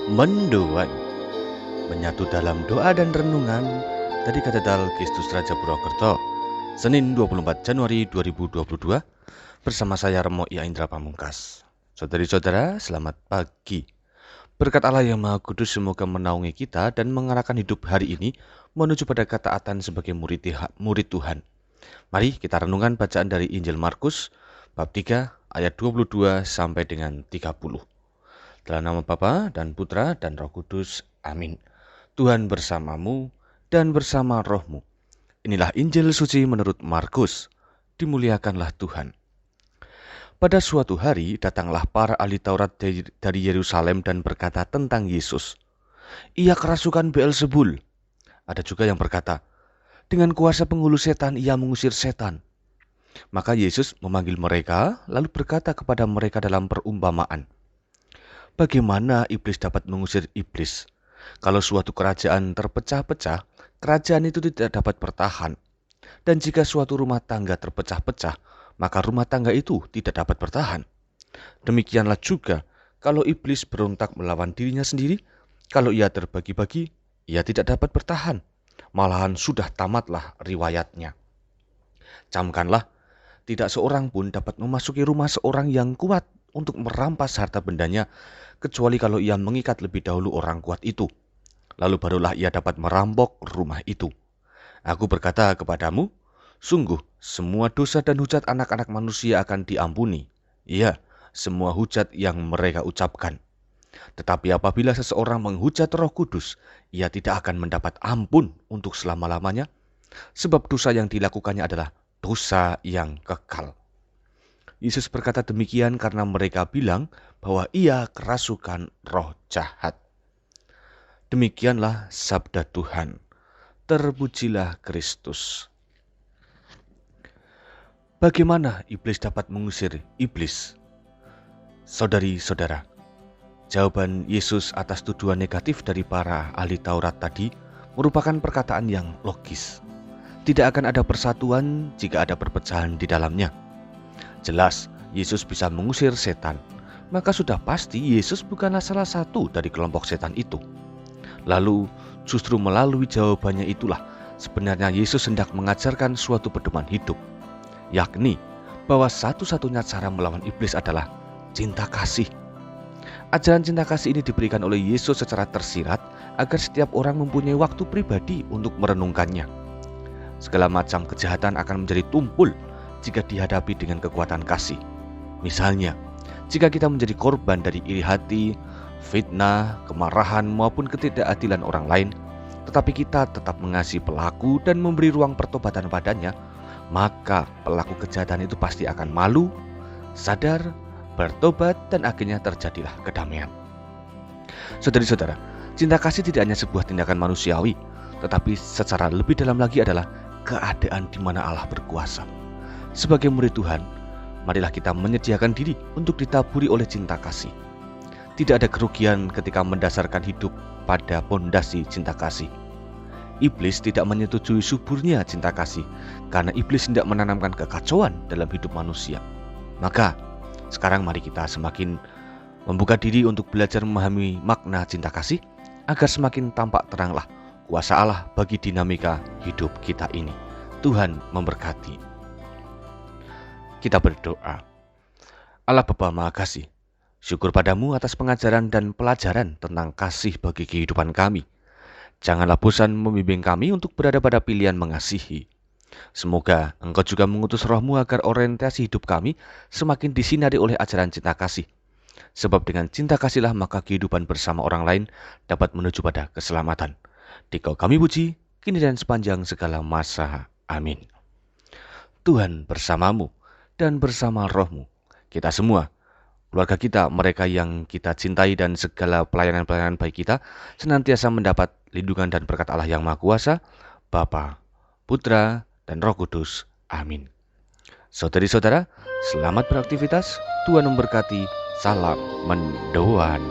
Mendoan menyatu dalam doa dan renungan dari Katedral Kristus Raja Purwokerto, Senin 24 Januari 2022, bersama saya Remo Ia Indra Pamungkas. Saudari-saudara, selamat pagi. Berkat Allah yang Maha Kudus semoga menaungi kita dan mengarahkan hidup hari ini menuju pada ketaatan sebagai murid Tuhan. Mari kita renungkan bacaan dari Injil Markus bab 3 ayat 22 sampai dengan 30. Dalam nama Bapa dan Putra dan Roh Kudus. Amin. Tuhan bersamamu dan bersama rohmu. Inilah Injil suci menurut Markus. Dimuliakanlah Tuhan. Pada suatu hari datanglah para ahli Taurat dari Yerusalem dan berkata tentang Yesus, "Ia kerasukan Beelzebul." Ada juga yang berkata, "Dengan kuasa penghulu setan ia mengusir setan." Maka Yesus memanggil mereka lalu berkata kepada mereka dalam perumpamaan, "Bagaimana iblis dapat mengusir iblis? Kalau suatu kerajaan terpecah-pecah, kerajaan itu tidak dapat bertahan. Dan jika suatu rumah tangga terpecah-pecah, maka rumah tangga itu tidak dapat bertahan. Demikianlah juga, kalau iblis berontak melawan dirinya sendiri, kalau ia terbagi-bagi, ia tidak dapat bertahan. Malahan sudah tamatlah riwayatnya. Camkanlah, tidak seorang pun dapat memasuki rumah seorang yang kuat untuk merampas harta bendanya, kecuali kalau ia mengikat lebih dahulu orang kuat itu. Lalu barulah ia dapat merampok rumah itu. Aku berkata kepadamu, sungguh semua dosa dan hujat anak-anak manusia akan diampuni. Iya, semua hujat yang mereka ucapkan. Tetapi apabila seseorang menghujat Roh Kudus, ia tidak akan mendapat ampun untuk selama-lamanya, sebab dosa yang dilakukannya adalah dosa yang kekal. Yesus berkata demikian karena mereka bilang bahwa ia kerasukan roh jahat. Demikianlah sabda Tuhan. Terpujilah Kristus. Bagaimana iblis dapat mengusir iblis? Saudari-saudara, jawaban Yesus atas tuduhan negatif dari para ahli Taurat tadi merupakan perkataan yang logis. Tidak akan ada persatuan jika ada perpecahan di dalamnya. Jelas, Yesus bisa mengusir setan, maka sudah pasti Yesus bukanlah salah satu dari kelompok setan itu. Lalu, justru melalui jawabannya itulah sebenarnya Yesus hendak mengajarkan suatu pedoman hidup, yakni bahwa satu-satunya cara melawan iblis adalah cinta kasih. Ajaran cinta kasih ini diberikan oleh Yesus secara tersirat agar setiap orang mempunyai waktu pribadi untuk merenungkannya. Segala macam kejahatan akan menjadi tumpul jika dihadapi dengan kekuatan kasih. Misalnya, jika kita menjadi korban dari iri hati, fitnah, kemarahan maupun ketidakadilan orang lain, tetapi kita tetap mengasihi pelaku dan memberi ruang pertobatan padanya, maka pelaku kejahatan itu pasti akan malu, sadar, bertobat, dan akhirnya terjadilah kedamaian. Saudari-saudara, cinta kasih tidak hanya sebuah tindakan manusiawi, tetapi secara lebih dalam lagi adalah keadaan di mana Allah berkuasa. Sebagai murid Tuhan, marilah kita menyediakan diri untuk ditaburi oleh cinta kasih. Tidak ada kerugian ketika mendasarkan hidup pada pondasi cinta kasih. Iblis tidak menyetujui suburnya cinta kasih karena iblis hendak menanamkan kekacauan dalam hidup manusia. Maka, sekarang mari kita semakin membuka diri untuk belajar memahami makna cinta kasih agar semakin tampak teranglah kuasa Allah bagi dinamika hidup kita ini. Tuhan memberkati. Kita berdoa. Allah Bapa Maha Kasih, syukur padamu atas pengajaran dan pelajaran tentang kasih bagi kehidupan kami. Janganlah bosan membimbing kami untuk berada pada pilihan mengasihi. Semoga Engkau juga mengutus rohmu agar orientasi hidup kami semakin disinari oleh ajaran cinta kasih. Sebab dengan cinta kasihlah maka kehidupan bersama orang lain dapat menuju pada keselamatan. Dikau kami puji, kini dan sepanjang segala masa. Amin. Tuhan bersamamu dan bersama rohmu. Kita semua, keluarga kita, mereka yang kita cintai dan segala pelayanan-pelayanan baik kita senantiasa mendapat lindungan dan berkat Allah yang Maha Kuasa, Bapa, Putra, dan Roh Kudus. Amin. Saudari-saudara, selamat beraktivitas. Tuhan memberkati. Salam mendoan.